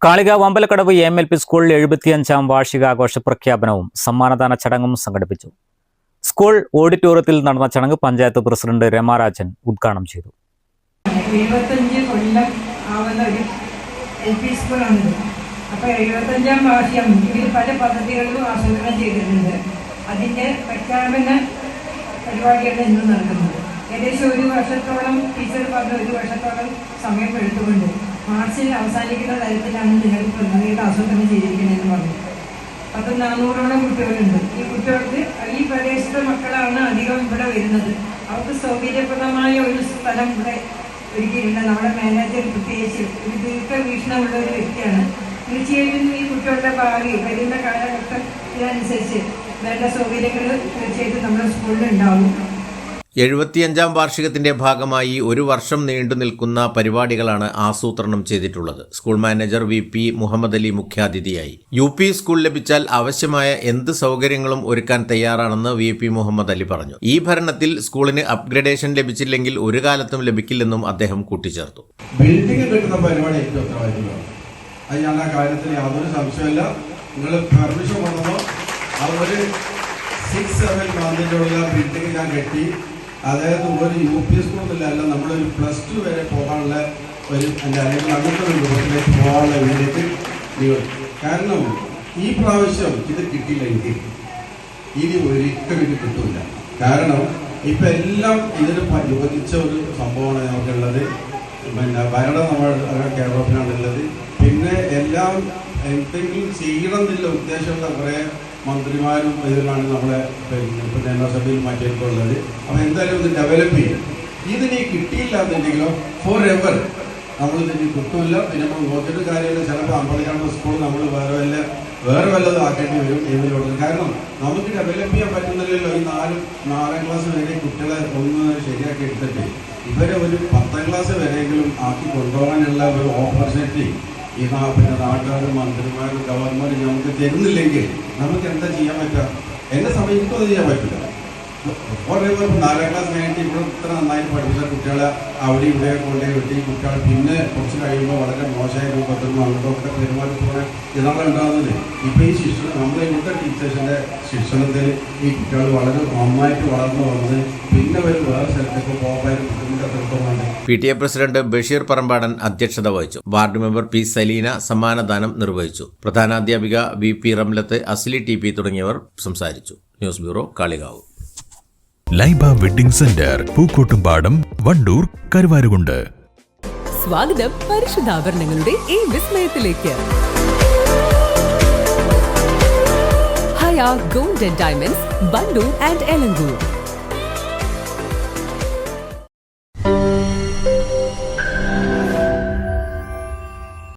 കാളികാവ് അമ്പലക്കടവ് എം.എൽ.പി. സ്കൂളിൽ 75-ാം വാർഷികാഘോഷ പ്രഖ്യാപനവും സമ്മാനദാന ചടങ്ങും സംഘടിപ്പിച്ചു. സ്കൂൾ ഓഡിറ്റോറിയത്തിൽ നടന്ന ചടങ്ങ് പഞ്ചായത്ത് പ്രസിഡന്റ് രമാരാജൻ ഉദ്ഘാടനം ചെയ്തു. 75 കൊല്ലം ആവുന്ന ഒരു എൽ പി സ്കൂളാണിത്. അപ്പോൾ 75-ാം വാർഷികം ഇതിൽ പല പദ്ധതികളും ആസൂത്രണം ചെയ്തിട്ടുണ്ട്. അതിൻ്റെ പ്രഖ്യാപന പരിപാടിയാണ് ഇന്ന് നടക്കുന്നത്. ഏകദേശം ഒരു വർഷത്തോളം ടീച്ചർ പറഞ്ഞ ഒരു വർഷത്തോളം സമയം എടുത്തുകൊണ്ട് മാർച്ചിൽ അവസാനിക്കുന്ന തരത്തിലാണ് നിങ്ങൾ പദ്ധതികൾ ആസൂത്രണം ചെയ്തിരിക്കുന്നതെന്ന് പറഞ്ഞു. 400ഓളം കുട്ടികളുണ്ട്. ഈ കുട്ടികൾക്ക് ഈ പ്രദേശത്തെ മക്കളാണ് അധികം ഇവിടെ വരുന്നത്. അവർക്ക് സൗകര്യപ്രദമായ ഒരു സ്ഥലം ഇവിടെ ഒരുക്കിയിട്ടുണ്ട്. നമ്മുടെ മാനേജർ പ്രത്യേകിച്ച് ഒരു ദീർഘവീക്ഷണമുള്ള ഒരു വ്യക്തിയാണ്. തീർച്ചയായിട്ടും ഈ കുട്ടികളുടെ ഭാവി വരുന്ന കാലഘട്ടത്തിനനുസരിച്ച് വേണ്ട സൗകര്യങ്ങൾ തീർച്ചയായിട്ടും നമ്മുടെ സ്കൂളിൽ ഉണ്ടാവും. 75-ാം വാർഷികത്തിന്റെ ഭാഗമായി ഒരു വർഷം നീണ്ടു നിൽക്കുന്ന പരിപാടികളാണ് ആസൂത്രണം ചെയ്തിട്ടുള്ളത്. School manager VP. Muhammad Ali മുഖ്യാതിഥിയായി. യു.പി. സ്കൂൾ ലഭിച്ചാൽ ആവശ്യമായ എന്ത് സൗകര്യങ്ങളും ഒരുക്കാൻ തയ്യാറാണെന്ന് വി.പി. മുഹമ്മദ് അലി പറഞ്ഞു. ഈ ഭരണത്തിൽ സ്കൂളിന് അപ്ഗ്രഡേഷൻ ലഭിച്ചില്ലെങ്കിൽ ഒരു കാലത്തും ലഭിക്കില്ലെന്നും അദ്ദേഹം കൂട്ടിച്ചേർത്തു. ബിൽഡിംഗ് കിട്ടുന്ന പരിപാടി ഏറ്റവും ഉത്തരവാദിത്തമാണ്. അത് ഞാൻ ആ കാര്യത്തിൽ യാതൊരു സംശയമില്ല. നിങ്ങൾ പെർമിഷൻ കൊണ്ടുവന്നോ അതൊരു 6-7 മന്തിനുള്ള ബിൽഡിംഗ് ഞാൻ കെട്ടി. അതായത് ഒരു യു.പി. സ്കൂളിലല്ല, നമ്മളൊരു +2 വരെ പോകാനുള്ള ഒരു അല്ലെങ്കിൽ അങ്ങനത്തെ ഒരു രൂപത്തിലേക്ക് പോകാനുള്ള വേണ്ടിയിട്ട് കാരണം ഈ പ്രാവശ്യം ഇത് കിട്ടിയില്ലെങ്കിൽ ഇനി ഒരിക്കലും ഇത് കിട്ടില്ല. കാരണം ഇപ്പം എല്ലാം ഇതിന് യോജിച്ച ഒരു സംഭവമാണ് നമുക്കുള്ളത്. ഭരണം നമ്മൾ കേരളത്തിലാണുള്ളത്. പിന്നെ എല്ലാം എന്തെങ്കിലും ചെയ്യണം എന്നുള്ള ഉദ്ദേശമുള്ള കുറേ മന്ത്രിമാരും ഇതിലാണ് നമ്മളെ നിയമസഭയിൽ മാറ്റിയിട്ടുള്ളത്. അപ്പോൾ എന്തായാലും ഇത് ഡെവലപ്പ് ചെയ്യും. ഇതിനി കിട്ടിയില്ല എന്നുണ്ടെങ്കിലോ ഫോർ എവർ നമ്മളിതിന് കിട്ടില്ല. പിന്നെ നമ്മൾ നോക്കിയിട്ട് കാര്യമില്ല. ചിലപ്പോൾ അമ്പലക്കാട് സ്കൂൾ നമ്മൾ വേറെ വല്ലതും ആക്കേണ്ടി വരും ഇതിലോട്ട്. കാരണം നമുക്ക് ഡെവലപ്പ് ചെയ്യാൻ പറ്റുന്നില്ലല്ലോ. ഈ 4-ാം ക്ലാസ് വരെ കുട്ടികളെ ഒന്ന് ശരിയാക്കി എടുത്തിട്ട് ഇവരെ ഒരു 10ാം ക്ലാസ് വരെയെങ്കിലും ആക്കി കൊണ്ടുപോകാനുള്ള ഒരു ഓപ്പർച്യൂണിറ്റി ഈ നാട്ടുകാരും മന്ത്രിമാരും ഗവർണറും നമുക്ക് തരുന്നില്ലെങ്കിൽ നമുക്ക് എന്താ ചെയ്യാൻ പറ്റുക? എന്നെ സമയത്തും അത് ചെയ്യാൻ പറ്റില്ല. ഓരോ 4ാം ക്ലാസ് കഴിഞ്ഞിട്ട് ഇവിടെ ഇത്ര നന്നായി പഠിപ്പിച്ച കുട്ടികളെ അവിടെ ഇവിടെ കൊണ്ടേ വിട്ടി കുട്ടികൾ പിന്നെ കുറച്ച് കഴിയുമ്പോൾ വളരെ മോശമായ രൂപത്തിലും അങ്ങോട്ടൊക്കെ പെരുമാറ്റത്തോടെ ഇതാണ് ഉണ്ടാകുന്നത്. ഇപ്പം ഈ ശിക്ഷണം നമ്മളെ ഇവിടുത്തെ ടീച്ചേഴ്സിൻ്റെ ശിക്ഷണത്തിൽ ഈ കുട്ടികൾ വളരെ നന്നായിട്ട് വളർന്നു വന്ന് പിന്നെ ഒരു വേറെ സ്ഥലത്തേക്ക് പോകാൻ ബുദ്ധിമുട്ടെടുത്തോണ്ട്. PTA പ്രസിഡന്റ് ബഷീർ പറമ്പാടൻ അധ്യക്ഷത വഹിച്ചു. വാർഡ് മെമ്പർ പി സലീന സമ്മാനദാനം നിർവഹിച്ചു. പ്രധാനാധ്യാപിക വി.പി. റംലത്ത്, അസ്ലി ടി.പി. തുടങ്ങിയവർ സംസാരിച്ചു. News bureau, Kalikavu. Laiba wedding centre, Pookkottumpadam, Wandoor, Karuvarakundu. സ്വാഗതം പരിശുദ്ധാഭരണങ്ങളുടെ ഈ വിസ്മയത്തിലേക്ക്. Haya gold and diamonds, Wandoor and Elankur.